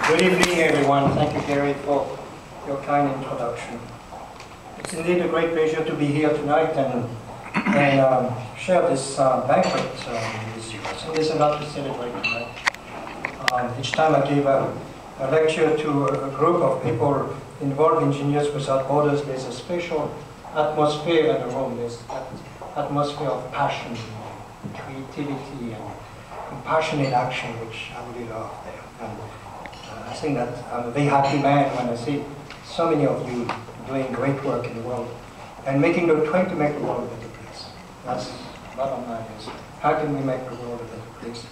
Good evening, everyone. Thank you, Gary, for your kind introduction. It's indeed a great pleasure to be here tonight and share this banquet with you. I think there's a lot to celebrate tonight. Each time I give a lecture to a group of people involved, Engineers Without Borders, there's a special atmosphere in the room. There's that atmosphere of passion, creativity, and compassionate action, which I really love there. And I think that I'm a very happy man when I see so many of you doing great work in the world and trying to make the world a better place. That's bottom line is, how can we make the world a better place?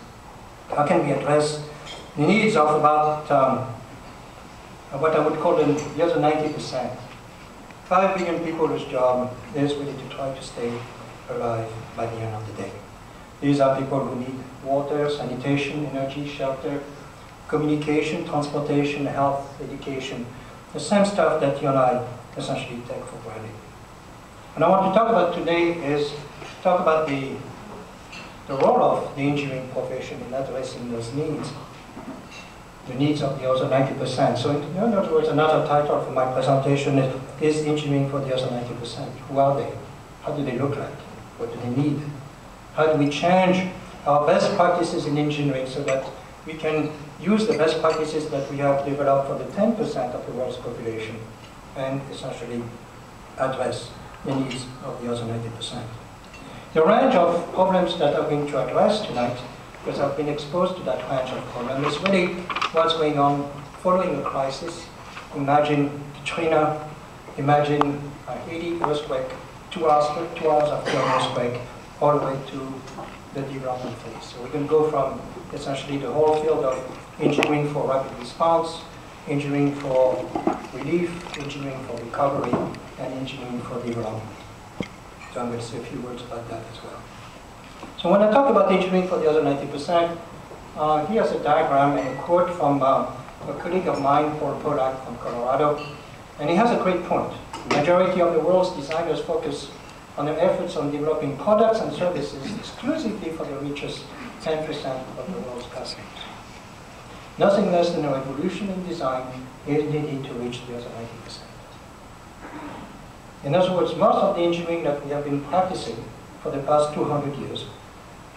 How can we address the needs of about what I would call the other 90%? 5 billion people whose job is really to try to stay alive by the end of the day. These are people who need water, sanitation, energy, shelter, communication, transportation, health, education, the same stuff that you and I essentially take for granted. And I want to talk about today is talk about the role of the engineering profession in addressing those needs, the needs of the other 90%. So in other words, another title for my presentation is Engineering for the Other 90%. Who are they? How do they look like? What do they need? How do we change our best practices in engineering so that we can use the best practices that we have developed for the 10% of the world's population and essentially address the needs of the other 90%. The range of problems that I'm going to address tonight, because I've been exposed to that range of problems, is really what's going on following a crisis. Imagine Katrina, imagine Haiti earthquake, 2 hours after an earthquake, all the way to the development phase. So we can go from essentially the whole field of engineering for rapid response, engineering for relief, engineering for recovery, and engineering for development. So I'm going to say a few words about that as well. So when I talk about engineering for the other 90%, here's a diagram and a quote from a colleague of mine, Paul Pollack from Colorado, and he has a great point. The majority of the world's designers focus on their efforts on developing products and services exclusively for the richest 10% of the world's customers. Nothing less than a revolution in design is needed to reach the other 90%. In other words, most of the engineering that we have been practicing for the past 200 years,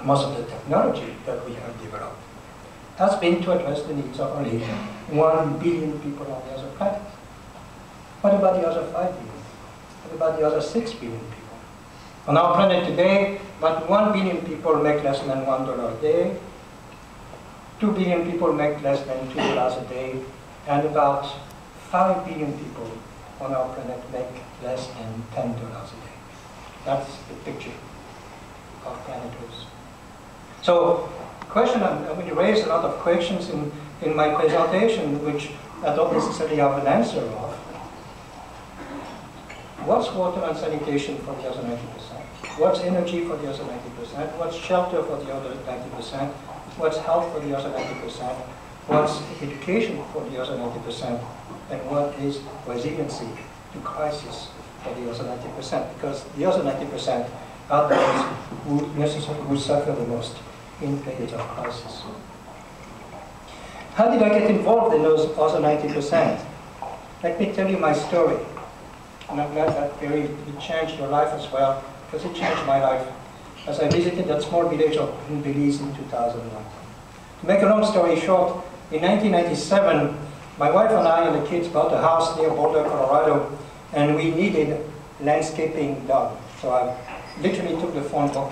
most of the technology that we have developed, has been to address the needs of only 1 billion people on the other planet. What about the other 5 billion? What about the other 6 billion people? On our planet today, about 1 billion people make less than $1 a day, 2 billion people make less than $2 a day, and about 5 billion people on our planet make less than $10 a day. That's the picture of planet Earth. So, I'm going to raise a lot of questions in my presentation, which I don't necessarily have an answer of. What's water and sanitation for the other 90%? What's energy for the other 90%? What's shelter for the other 90%? What's health for the other 90%? What's education for the other 90%? And what is resiliency to crisis for the other 90%? Because the other 90% are those who suffer the most in periods of crisis. How did I get involved in those other 90%? Let me tell you my story. And I'm glad that Gary, it changed your life as well, because it changed my life as I visited that small village in Belize in 2001. To make a long story short, in 1997, my wife and I and the kids bought a house near Boulder, Colorado, and we needed landscaping done. So I literally took the phone book,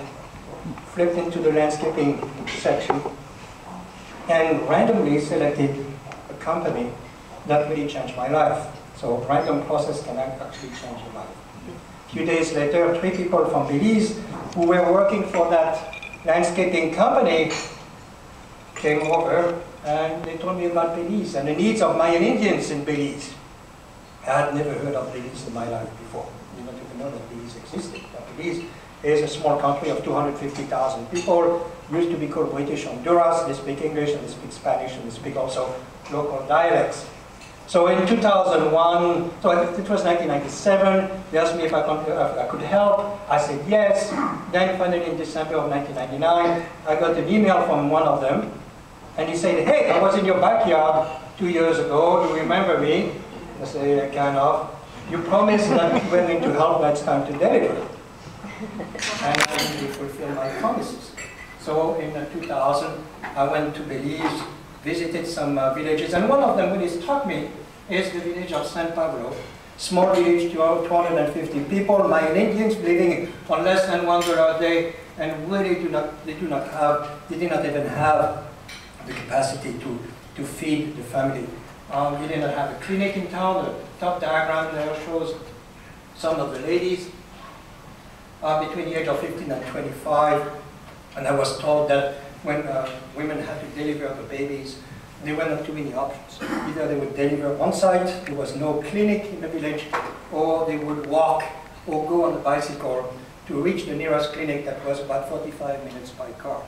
flipped into the landscaping section, and randomly selected a company that really changed my life. So random process can actually change your life. A few days later, 3 people from Belize who were working for that landscaping company came over and they told me about Belize and the needs of Mayan Indians in Belize. I had never heard of Belize in my life before. I didn't even know that Belize existed. But Belize is a small country of 250,000 people, used to be called British Honduras. They speak English and they speak Spanish and they speak also local dialects. So in 2001, so it was 1997, they asked me if I could help. I said yes. Then finally in December of 1999, I got an email from one of them, and he said, hey, I was in your backyard 2 years ago, do you remember me? I say, kind of. You promised that you were going to help next time to deliver. And I really fulfilled my promises. So in 2000, I went to Belize, visited some villages, and one of them really struck me is the village of San Pablo. Small village, 250 people, Mayan Indians living on less than $1 a day, and really they did not even have the capacity to feed the family. We did not have a clinic in town. The top diagram there shows some of the ladies between the age of 15 and 25. And I was told that when women had to deliver the babies, there were not too many options. Either they would deliver on site, there was no clinic in the village, or they would walk or go on a bicycle to reach the nearest clinic that was about 45 minutes by car.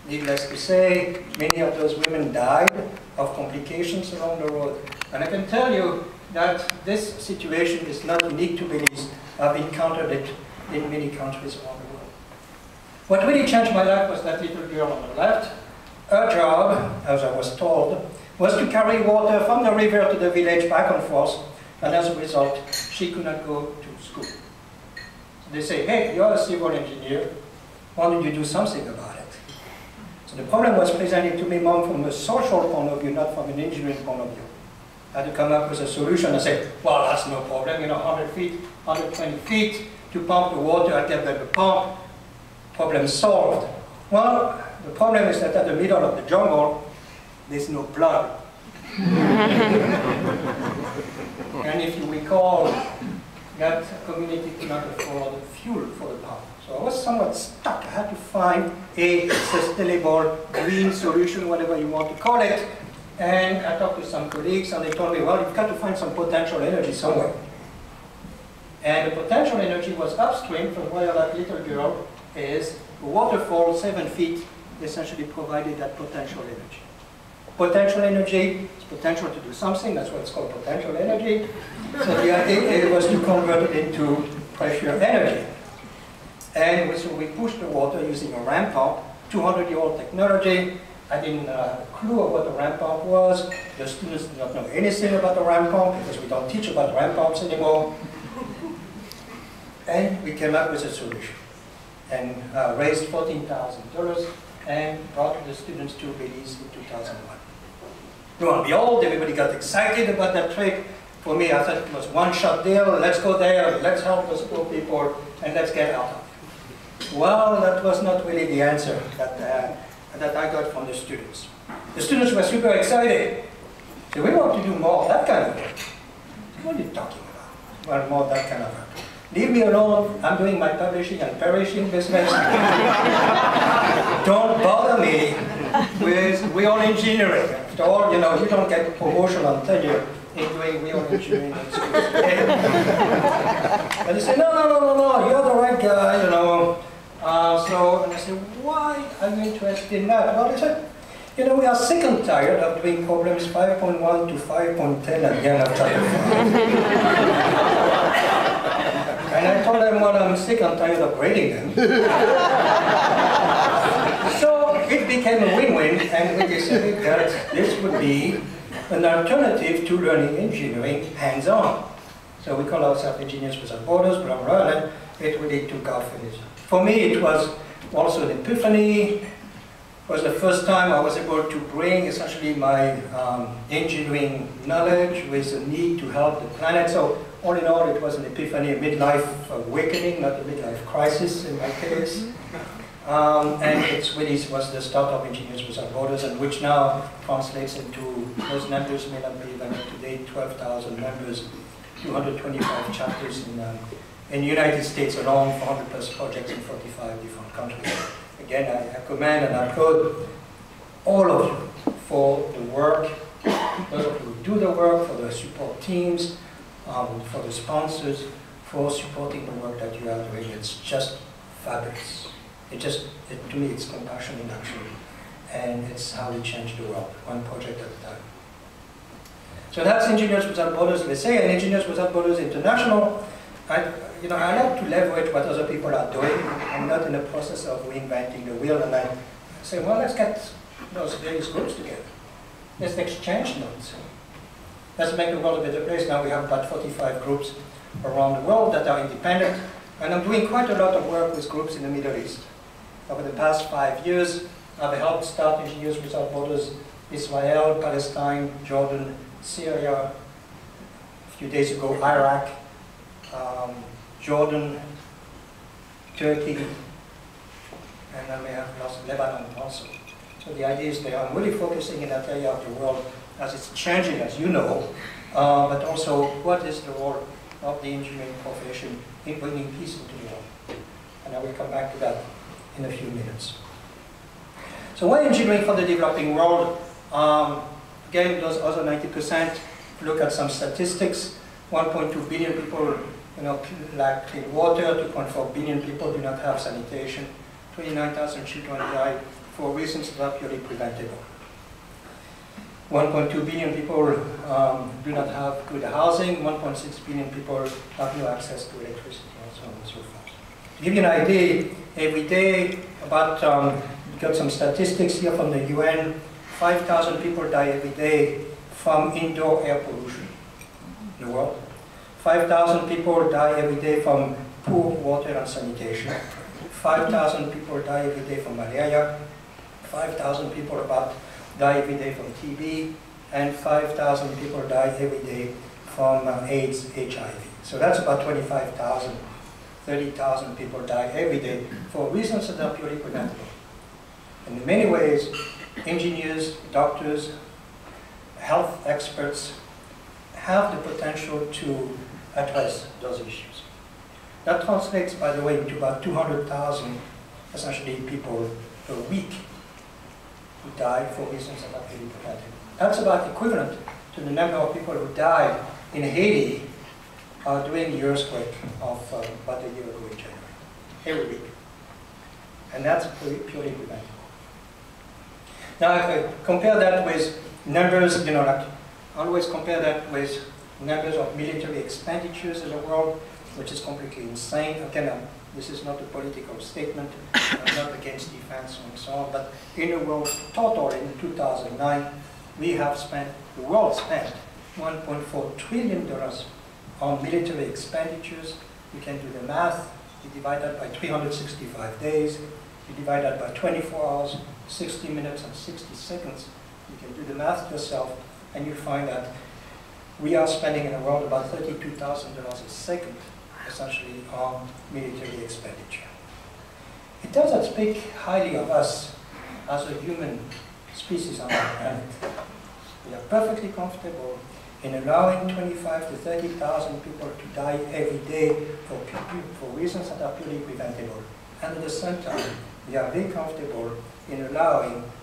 Needless to say, many of those women died of complications along the road. And I can tell you that this situation is not unique to Belize. I've encountered it in many countries around the world. What really changed my life was that little girl on the left. Her job, as I was told, was to carry water from the river to the village back and forth, and as a result, she could not go to school. So they say, hey, you're a civil engineer, why don't you do something about it? So the problem was presented to me more from a social point of view, not from an engineering point of view. I had to come up with a solution. I said, well, that's no problem, 100 feet, 120 feet, to pump the water, I get the pump, problem solved. Well, the problem is that at the middle of the jungle, there's no plug. And if you recall, that community could not afford fuel for the pump. So I was somewhat stuck. I had to find a sustainable green solution, whatever you want to call it. And I talked to some colleagues, and they told me, well, you've got to find some potential energy somewhere. And the potential energy was upstream from where that little girl is. A waterfall 7 feet essentially provided that potential energy. Potential energy is potential to do something, that's what it's called, potential energy. So the idea was to convert it into pressure energy. And so we pushed the water using a ramp pump, 200-year-old technology. I didn't have a clue of what a ramp pump was. The students did not know anything about the ramp pump because we don't teach about ramp pumps anymore. And we came up with a solution and raised $14,000 and brought the students to Belize in 2001. Lo and behold, everybody got excited about that trip. For me, I thought it was one-shot deal. Let's go there, let's help those poor people, and let's get out of it. Well, that was not really the answer that I got from the students. The students were super excited. They said, we want to do more of that kind of work. What are you talking about? Well, more of that kind of work. Leave me alone, I'm doing my publishing and perishing business. Don't bother me with real engineering. After all, you don't get promotion on tenure in doing real engineering at school. And they say, no, you're the right guy, and I said, why are you interested in that? Well, they said, we are sick and tired of doing problems 5.1 to 5.10 at the end of chapter 5. And I told them, well, I'm sick and tired of grading them. So it became a win-win, and we decided that this would be an alternative to learning engineering hands-on. So we call ourselves Engineers Without Borders, blah, blah, and it really took off. For me, it was also an epiphany. It was the first time I was able to bring essentially my engineering knowledge with the need to help the planet. So all in all, it was an epiphany, a midlife awakening, not a midlife crisis in my case. And it really was the start of Engineers Without Borders, and which now translates into, those numbers may not be even up to date, 12,000 members, 225 chapters in the United States alone, 400 plus projects in 45 different countries. Again, I commend and I applaud all of you for the work, those of you who do the work, for the support teams, for the sponsors, for supporting the work that you are doing. It's just fabulous. To me, it's compassion in action. And it's how we change the world, one project at a time. So that's Engineers Without Borders, they say, and Engineers Without Borders International. I like to leverage what other people are doing. I'm not in the process of reinventing the wheel, and I say, well, let's get those various groups together. Let's exchange notes. Let's make the world a better place. Now we have about 45 groups around the world that are independent. And I'm doing quite a lot of work with groups in the Middle East. Over the past 5 years, I've helped start Engineers Without Borders, Israel, Palestine, Jordan, Syria, a few days ago, Iraq, Jordan, Turkey, and I may have lost Lebanon also. So the idea is that I'm really focusing in that area of the world as it's changing, as you know, but also what is the role of the engineering profession in bringing peace into the world. And I will come back to that in a few minutes. So why engineering for the developing world? Again, those other 90%, look at some statistics. 1.2 billion people lack clean water, 2.4 billion people do not have sanitation, 29,000 children die for reasons that are purely preventable. 1.2 billion people do not have good housing, 1.6 billion people have no access to electricity, and so on and so forth. To give you an idea, every day, we got some statistics here from the UN, 5,000 people die every day from indoor air pollution in the world. 5,000 people die every day from poor water and sanitation. 5,000 people die every day from malaria. 5,000 people die every day from TB. And 5,000 people die every day from AIDS, HIV. So that's about 25,000. 30,000 people die every day for reasons that are purely preventable. And in many ways, engineers, doctors, health experts have the potential to address those issues. That translates, by the way, into about 200,000, essentially, people per week who die for reasons that are purely preventable. That's about equivalent to the number of people who died in Haiti during the earthquake of about a year ago in January, every week. And that's purely preventable. Now, if I compare that with numbers, like, always compare that with numbers of military expenditures in the world, which is completely insane. Again, this is not a political statement. I'm not against defense and so on, but in the world total in 2009, the world spent $1.4 trillion on military expenditures. You can do the math. You divide that by 365 days. You divide that by 24 hours, 60 minutes, and 60 seconds. You can do the math yourself, and you find that we are spending in the world about $32,000 a second, essentially, on military expenditure. It doesn't speak highly of us as a human species on our planet. We are perfectly comfortable in allowing 25,000 to 30,000 people to die every day for reasons that are purely preventable. And at the same time, we are very comfortable in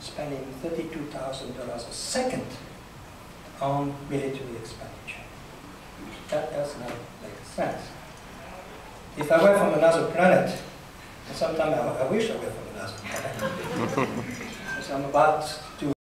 spending $32,000 a second on military expenditure. That does not make sense. If I were from another planet, and sometimes I wish I were from another planet, because I'm about to